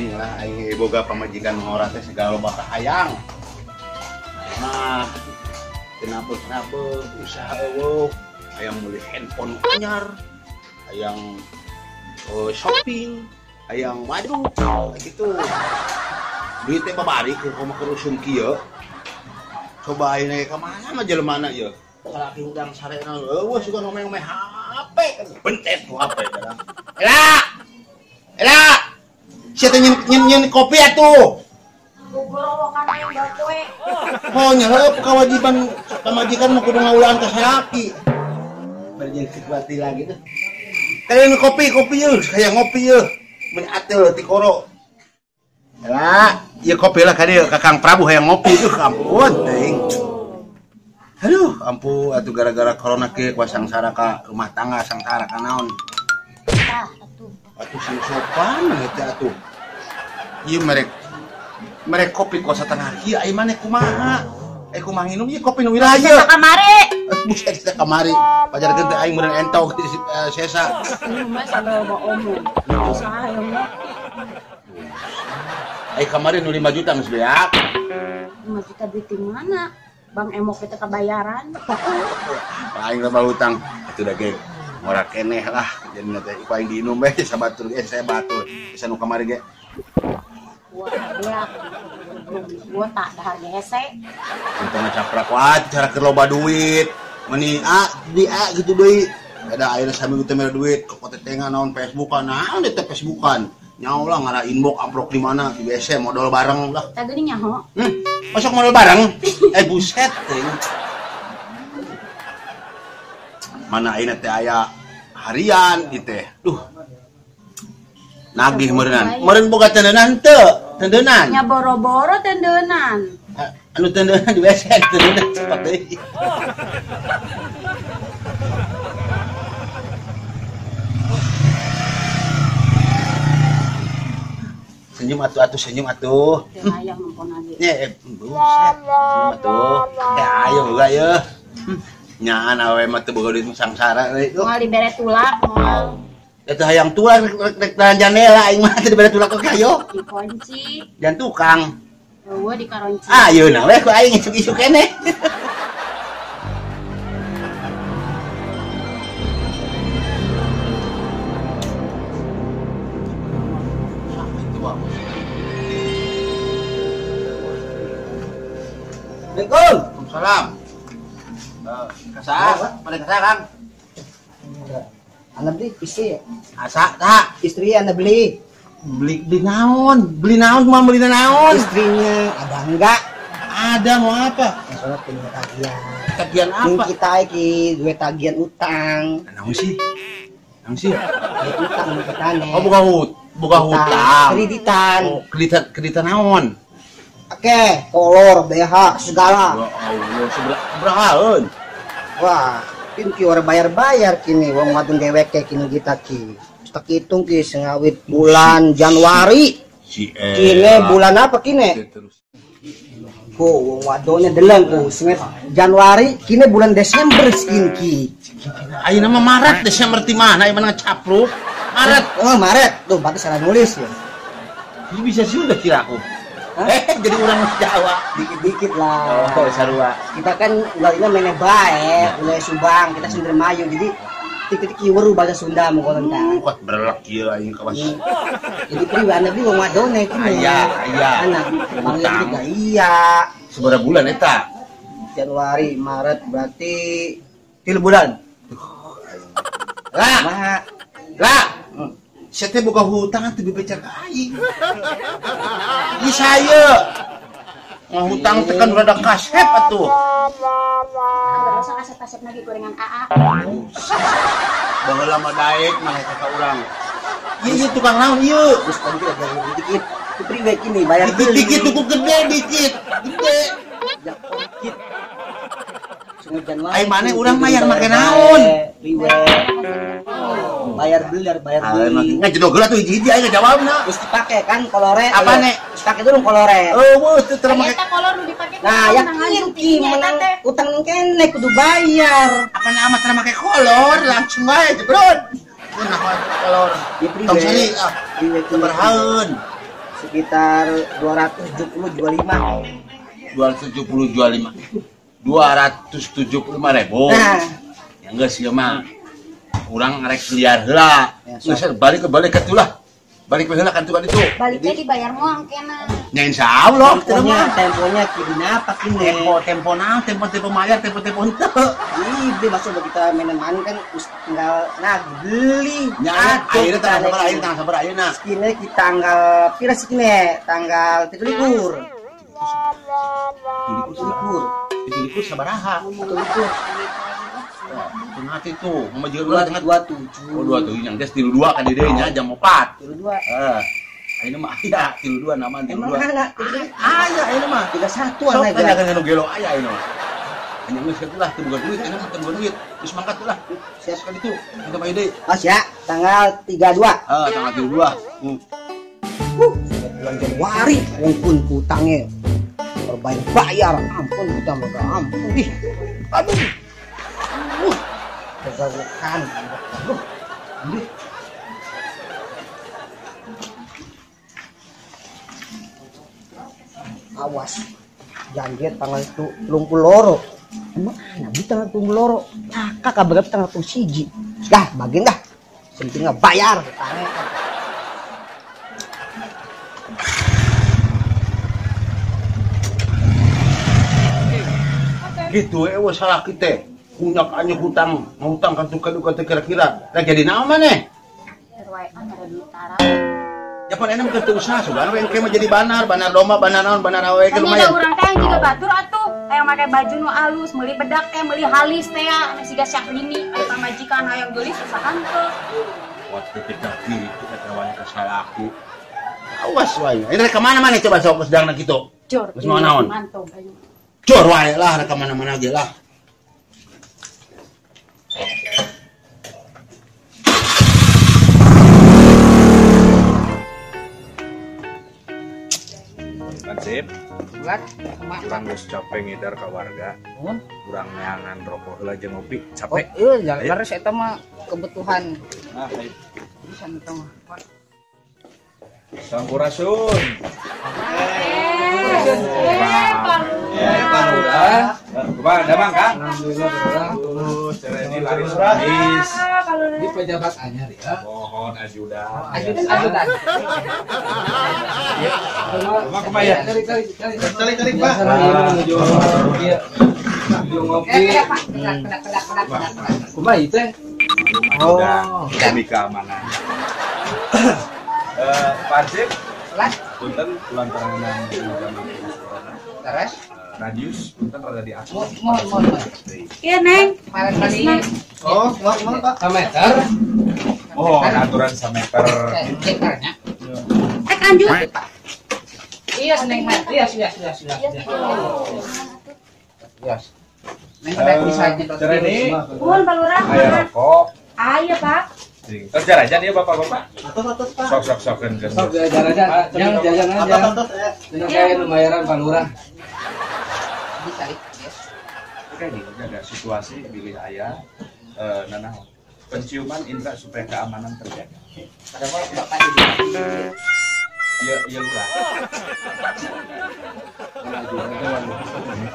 pusing lah aing boga pamajikan ngora teh segala bakal hayang. Nah, kenapa usaha eueuh, hayang meuli handphone anyar, hayang shopping, hayang waduh gitu. Duit teh babari ku kumaha rusum kieu. Coba aing ka mana mah jelema na ieu. Kalaki udang sarena eueuh suka ngomong-ngomong HP kan bentet ku HP kadang. Ela. Siapa nyen kopi atuh? Gugorowokan aing bae kue. Oh nya kewajiban pamajikan mah kudu ngaulaan ka salaki. Bari jeung situasi lagi tuh. Kalian kopi yeuh, kayak ngopi yeuh. Mun ateul ti koro. Ela, ieu kopi lah ka dieu Kakang Prabu hayang ngopi tuh ampun teuing. Aduh, ampun atuh gara-gara corona ke sangsara ka rumah tangga sangsara ka naon. Tah, atuh. Atuh sing sopan eta atuh. Ieu merek kopi ku satengah kieu ai maneh kumaha? Kumaha nginum ieu kopi nu wilayah. Sesa kamari. Buset teh kamari. Pajarkeun teh aing meureun entog di sesa. Ini mah sambil mau omong. Usaha yang mah. Ai kamari nu 5 juta geus beak. 5 juta duit di mana? Bang Emok kita kebayaran. Aing loba hutang. Atuh da ge ngora keneh lah jadi teh ku aing diinum we sabatur saya batur. Bisa nu kamari ge. Wah, beak. Gua tak dahar ge hese. Untungna caprak wae cara keur loba duit. Meni di gitu deui. Ada ayeuna sambil teh mere duit kok tetengan naon Facebookan. Naon teh Facebookan? Nyaho lah ngara inbox amplop di mana di WC modal bareng lah. Tah geuning nyaho. Masuk modal bareng. Buset teh. Mana ayeuna teh aya harian ieu teh. Duh. Nagih meureunnan. Meureun boga tendenan teu? Tendenan. Nya boro-boro tendenan. Anu tendenan di WC tendenan cepat deui. Senyum atuh senyum atuh. Teu hayang mumpun lagi. Buset. Senyum atuh. Ayo boga yeuh. Nyaan awe mah teu boga duit sangsara euy. Moal dibere tulak moal. Eta hayang tulak rek jandela aing mah teu dibere tulak ke kayo. Dikunci. Dan tukang. Eueuh dikaronci. Ayeuna we ku aing isuk-isuk keneh. Waalaikumsalam. Kasa, pada kasa Kang. Anda beli istri ya? Asa tak? Istri Anda beli? Beli naon? Beli naon cuma beli naon? Istrinya ada enggak? Ada mau apa? Masalah punya tagihan. Tagihan apa? Yang kita iki duwe tagihan utang. Naon sih? Naon sih? Utang kita nih. Oh buka hutang. Kreditan. Oh, kreditan naon? Oke, kolor, BH, segala. Ya Allah, seberahaeun. Wah, pinki orang bayar-bayar kini wong wadon dewek kini kita ki. Tak hitung ki sengawit bulan Januari. Kini bulan apa kini? Ku wong wadonnya deleng ku sengit Januari kini bulan Desember skin ki. Ayeuna mah Maret Desember ti mana? Ieu mah capruk. Maret. Oh, Maret. Tuh, berarti salah nulis ya. Ini bisa sih udah kira aku. Jadi orang Jawa. Dikit-dikit lah. Oh, sarua. Kita kan ulah meneh bae, ulah Subang, kita Sindramayu. Jadi titik kiweru bahasa Sunda mah kolon tah. Kok berelek kieu aing kawas. Jadi priwe anda beli wong wadone kini. Aya. Anak panggil juga iya. Sabaraha bulan eta? Januari, Maret berarti 3 bulan. Lah. Saya teh buka hutang teh dibecer ka aing. Ieu saya. Hutang teh kan rada kasep atuh. Enggak usah kasep-kasep lagi gorengan AA. Baheula mah daek mah eta ka urang. Ieu tukang naon ieu? Terus tadi kita ada dikit. Itu priwe kini bayar beli. Dikit cukup gede dikit. Gede. Ya dikit. Sungai Januari. Ai maneh urang mah yang make naon? Priwe. Bayar beli. Ngajedog heula tuh hiji-hiji aing ngajawabna. Terus dipake kan kolore. Apa nek? Terus pake dulu kolore. Teu terus make. Eta kolor nu dipake. Nah, yakin ki menang utang kene kudu bayar. Apa nama cara make kolor langsung wae jebrod. Nah kolor. Ya priwe. Tong sari Priwe sabarahaeun. sekitar 270 25. 275.000. Nah, Ya enggak sih mah. Urang rek liar heula. Geus balik ke tulah. Balik ke heula kan tuh itu. Baliknya dibayar moang kena. Nya insyaallah teu mah. temponya kini apa kini? Tempo naon, tempo mayar, tempo henteu. Ini masuk bagi kita meneman kan tinggal beli. Nya ayeuna tanggal sabar ayeuna. Kini kita tanggal pira sih kini? Tanggal 7 libur. Itu sabaraha? 7 libur. Tengah itu, mama juga tengah 27. Oh 27 yang geus 32 kan ide nya jam 4. 32. Ayeuna mah aya 32 nama 32. Emang anak Aya ayeuna mah 31 sok anak. kan jangan nu gelo aya ayeuna mah. Hanya geus lah teu boga duit, ayeuna mah teu boga duit. Geus mangkat lah. Siap sekali itu. Kita mah ide. Mas ya, tanggal 32. Tanggal 32. Bulan Januari, walaupun hutangnya berbayar, ampun kita mah ampun. Aduh. Kegawakan. Awas. Janji tanggal 30 loro. Emang anak di tanggal 30 loro. Kakak berapa tanggal 31. Dah, bagian dah. Pentingnya bayar. Gitu we salah kita. Punyak anya hutang kan tukar kira-kira. Lah jadi naon maneh? Terwae antara ditara. Ya pan enak keur teu usaha sugan we engke mah jadi banar domba, banar naon, banar awe ke Kan lumayan. ada urang teh juga batur atuh. Hayang make baju nu alus, meuli bedak teh, meuli halis teh ya, anu siga syaklimi, aya pamajikan hayang geulis usahan teh. Waktu kita gitu eta wae kasalaku. Awas wae. Ini rek ka mana coba sok sedangna kitu. Jor. Geus mau naon? Mantap ayo. Jor wae lah rek ka mana-mana ge lah. Sip, Buat, kurang geus capek ngidar ka warga. Kurang neangan rokok heula jeung ngopi, oh capek. iya, laras eta mah kebutuhan. Nah, baik. Bisa eta mah. Sampurasun. Palura. Kumaha damang Kang? Ini laris laris. Di pejabat anyar ya. Mohon ajudan. Ajudan. Kumaha kumaya? Tarik Pak. Ngopi. Kumaha itu? Oh, demi keamanan. Pak Sip, punten lantaran zaman virus corona. Terus? Radius punten rada diatur. Mohon. Iya, Neng. Kemarin tadi Oh, mau Pak. meter. Oh, aturan sameter. Cekernya. Lanjut. Iya, Neng. Iya. Neng udah bisa nyedot. Cereni, Nuhun Palura. aya rokok. Aya, Pak. Terus jarajan ya Bapak-bapak. Atau Pak. Sok-sokan ke. Sok jajan aja. Dengan kayak lumayan Pak Lurah. Bisa Oke, jaga situasi pilih ayah. Nanah penciuman indra supaya keamanan terjaga. Ada Bapak di Iya lurah.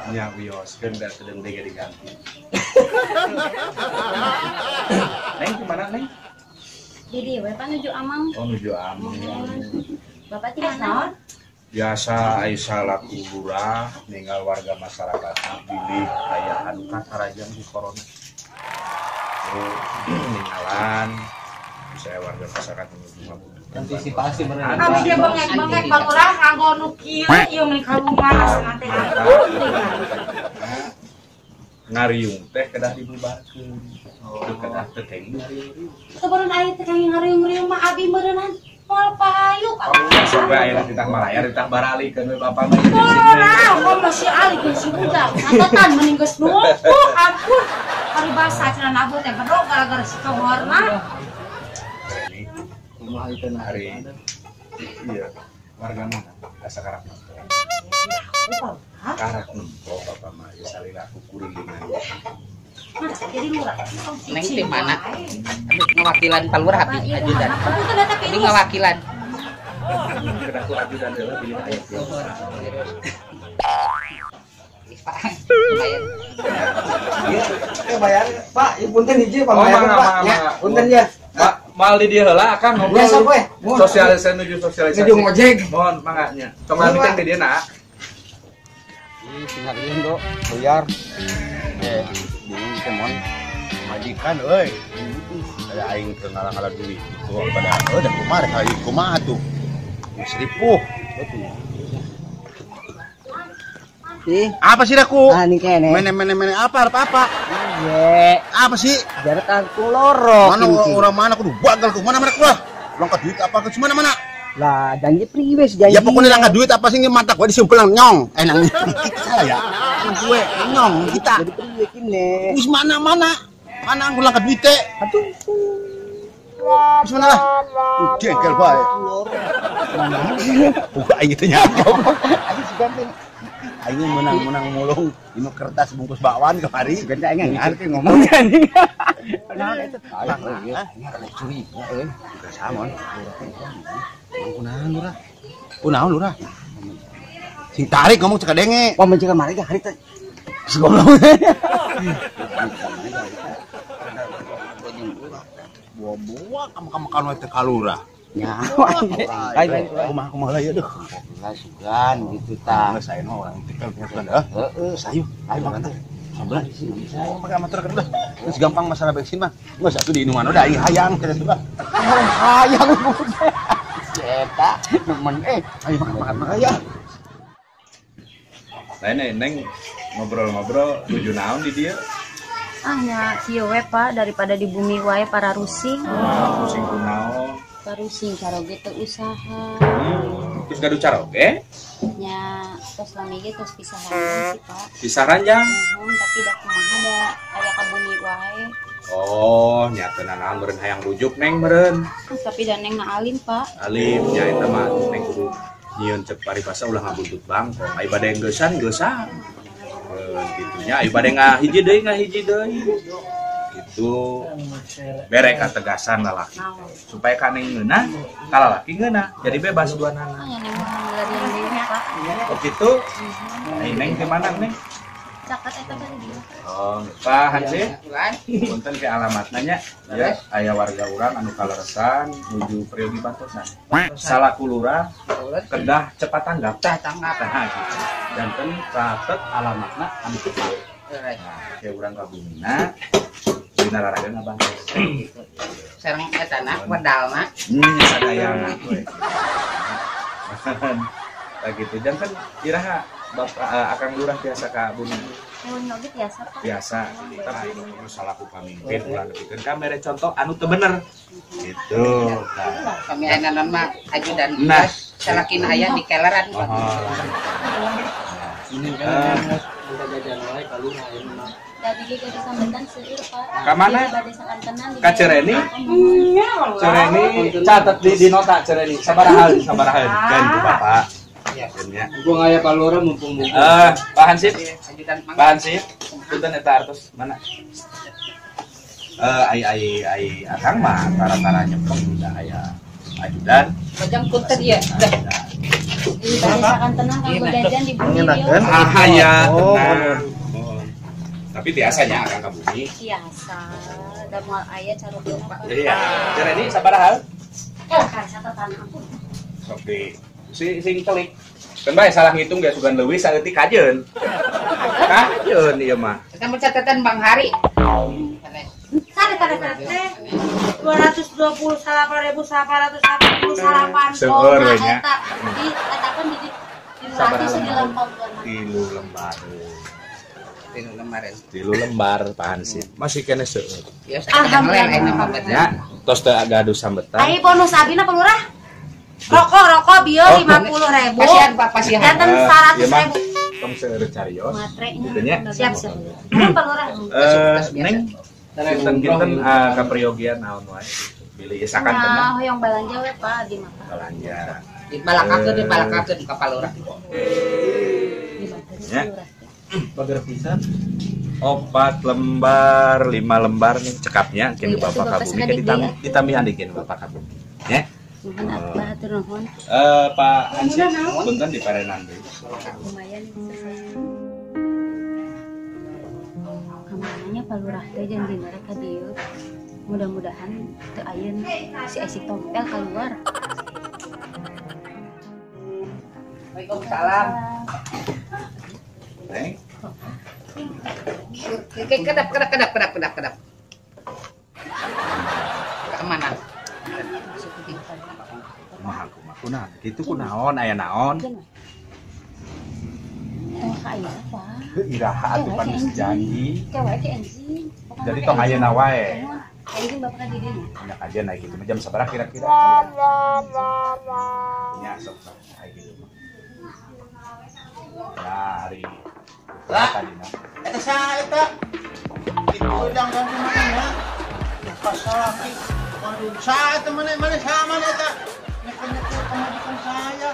Nya wios keunda sedang diganti. Neng kemana Neng? Jadi, Bapak nuju Amang. Oh menuju Amin. Bapak di mana? Biasa Aisyah laku lurah ninggal warga masyarakat pilih aya anu katarajang di corona. Ninggalan saya warga masyarakat menuju ngabutuhkan antisipasi bener. Abdi dia bengek-bengek Palura kanggo nu kieu ieu meni kalungan asal teh. ngariung teh kedah dibubarkeun. Kedah teh teuing ngariung. Sabaran aya teh kang ngariung-ngariung mah abi meureunhan moal payu ka. Sampai ayeuna ditah malayar ditah baralikeun we Bapak mah. Ora, kok masih ali geus si budak. Catatan mending geus numpuk ampun. Hari basa cenah nabu teh bedog gara-gara si kawharna. Kumaha itu nah. Hari iya warga mana asa karak nempo. Karak nempo Bapak mah ya salila kukuringan. Jadi lurah. Neng di mana? Ngawakilan Pak Lurah abdi ajudan. Ini ngawakilan. Kedaku ajudan heula bilih aya. Bayar Pak, punten hiji pamayar Pak. Ya, punten ya. Pak, mal di dieu heula akang ngobrol. Ya sok we. Sosialisasi nuju sosialisasi. Nuju ngojek. Mohon manganya. Tong ngalikeun di dieu na. Tinggal ieu bayar. Bingung teh mon. Majikan euy. Aya aing teu ngalah duit gitu pada udah kumaha kali kumaha tuh. Seribu. Ih, Apa sih daku? ah ini kene. Mene apa Ye, Apa sih? jarak aku loro. Mana orang mana kudu bagal ku mana ku lah. Langkat duit apa ke mana mana? Lah, janji priwe janji. Ya pokoknya langkat duit apa sih mata gua disimpul nyong. Nang kita salah ya. Gue nyong kita. Jadi priwe kene. Wis mana aku langkat duit teh. Atuh. Wis mana lah? Jengkel bae. Buka gitu nya. Ayo seganten. Aing menang mulung dino kertas bungkus bakwan kemari. Seganten aing ngerti ngomongnya nih. Kenal itu. Ini curi. Juga samon. Kunaon lurah? Sing tarik ngomong cek denge. Wah mencegah mari hari teh. Segoblok. Bawa kamu kan teh kalurah. Ya. Kumaha lah ya deh. Sugan gitu tah. Geus saya mah orang tikal punya sugan dah. Heeh, Sayu, ayo makan teh. Sabar di sini. Saya pakai motor kan dah. Geus gampang masalah bensin mah. Geus atuh di inuman udah aing hayang teh tuh. Hayang. Eta nemen Ayo makan ya. Neng ngobrol-ngobrol tujuh naon di dia. Nya kieu we Pak daripada di bumi wae para rusing. Pusing kunaon. Parusing caroge teu usaha. Terus gaduh caroge? Nya tos lami ge tos pisahan sih Pak. Pisah ranjang. Tapi da kumaha da aya ka bumi wae. Oh, nyata naon meureun hayang rujuk neng meureun. Tapi dan neng na alim Pak. Alim nya eta mah neng kudu nyieun cek paripasa ulah ngabuntut bangkong. Ai bade geussan. Gitunya ai bade ngahiji deui. Itu bere kategasan lalaki supaya kaneng ngeunah kalalaki ngeunah jadi bebas dua nana. Nya neng ngelarian deui Pak. Oh gitu. Neng ke mana neng? Cakat eta kan dia. Oh, Pak Hansip. Punten ke alamatna nya. Ya, aya warga urang anu kaleresan nuju Priyogi Bantosan. Salah kulurah kedah cepat tanggap. Nah, gitu. Janten catet alamatna anu tepat. Nah, ke urang kabumina dina rarageun Abang. Sareng eta na wedalna. Sadayana we. Nah, gitu. Janten iraha Bapak akan lurah biasa ka bumi. Oh, nyoget biasa Pak. Biasa tapi terus salaku pamimpin ulah nepikeun kamera contoh anu teu bener gitu. Kami ananan mah ajudan Nah. salakina aya di keleran. Ini kan udah jajan wae kalung aya mah. Jadi ge gaduh sambetan seueur Pak. Ka mana? Bade sakantenan di Ka Cereni? Cereni catat di nota Cereni. Sabaraha kan ku Bapak. Iya. Ya. Gua ngaya palura mumpung. Pak Hansip. Ajudan mangga. Pak Hansip. Punten eta artos mana? Ai akang mah tara-tara nyepeng udah aya ajudan. Bajang punten ya. Di bade sakantenan kanggo jajan di bumi ieu. Aya tenang. Tapi biasanya akang ka bumi. Biasa. Da moal aya caroge Pak. Iya. Cereni sabaraha? Kan catatan ampun. Sok di sing telik. Kan bae salah ngitung ge sugan leuwih saeutik kajeun. Kajeun ieu mah. Kita catatan Bang Hari. Tare teh 228.888 Seueur we nya. eta di eta kan di dilati dilampau Tilu lembar. Tinu lembaran. Tilu lembar Pak Hansip. Masih kene seueur. Ya alhamdulillah aya mah Ya, tos teu gaduh sambetan. Ai bonus abina Pak Lurah. Rokok bieu 50.000. Kasihan Pak, kasihan. Janten 100.000. Tong seueur carios. Matre Gitu nya. siap. Pak Lurah. Neng kinten kapriyogian naon wae. Pilih isakan tenan Nah, hoyong balanja we Pak di mata. belanja. Dibalakakeun ka palurah. Ya. Bager pisan. 4 lembar, 5 lembar nih cekapnya. Kini Bapak kabumi kan ditambihan dikeun Bapak kabumi. Ya. Nuhun apa atur nuhun. Pak Hansip, punten di parenan deui. Lumayan kamarnya Pak Lurah teh janji mereka dieu. Mudah-mudahan teu ayeun si Esi tompel keluar. Waalaikumsalam. Neng, Kedap. Keamanan. kunaon? Kitu kunaon aya naon? Tong aya apa? Iraha atuh pan geus janji. Cewek teh enjing. Jadi tong ayeuna wae. Enjing bapak di dieu. Banyak aja naik gitu. Jam sabaraha kira-kira? Nya sok naik gitu. Hari. Lah. Tadina. Eta saha eta? Itu udang dan mana? Pas laki. Waduh, saha eta mana saha mana eta? Nyekut pemajikan saya.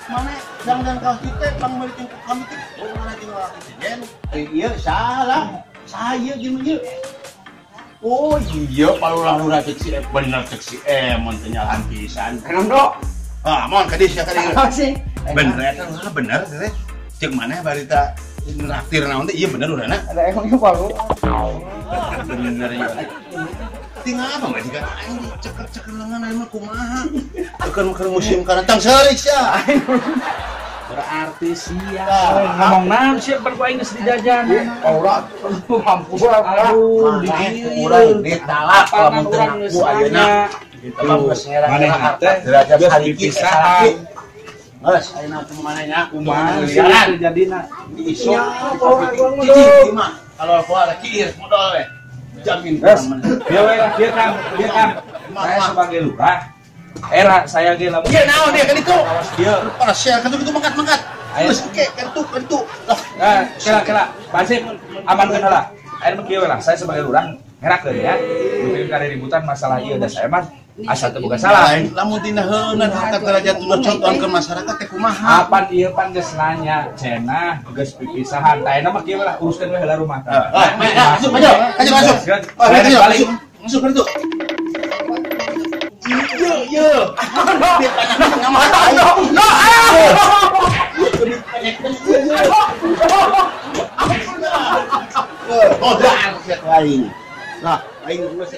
Mana dan kau kita pangmelikin kami teh mana jeung laki sejen. Ieu salah. Saya gimana? Oh iya, palulah cek si bener cek si mun teh nyalahan pisan. Kandok. Ah, mohon kadis ya kadis. Sih. Bener eta bener teh. Cek mana barita nraktir naon teh ieu bener urana. Ada emangnya palu. Bener ya. Tinggal apa mah jika aing ceker lengan aing mah kumaha. Keur musim karantang seurik sia. Berarti siap. Ngomong naon siap bar aing geus dijajan. Aura mampu Aduh, urang ditalak lamun teu ngaku ayeuna. Kita mah geus ngerang-ngerang derajat sariki pisahan. Geus ayeuna teh manehnya kumaha jalan jadina. Isuk cicing mah kalau kuat kieu modal we. Jamin Biar Kang. Saya sebagai lurah. Era saya ge lamun. Ieu naon dia kan itu? Ieu. Pas share kan itu mangkat. Geus oke kentu. Lah, Kela. Pasif aman keun lah. Air mah kieu lah. Saya sebagai lurah ngerakeun ya. Mungkin kada ributan masalah ieu da saya mah asal teu boga salah. Lamun dina heuneun harkat derajat ulah contohkeun masyarakat teh kumaha? Apan ieu pan geus nanya, cenah geus pipisahan. Taena mah kieu lah uruskeun we heula rumah. Masuk. Masuk kan itu. Iya. Dia tanya ngamana ayo. Oh, dah siap lain. Lah, aing geus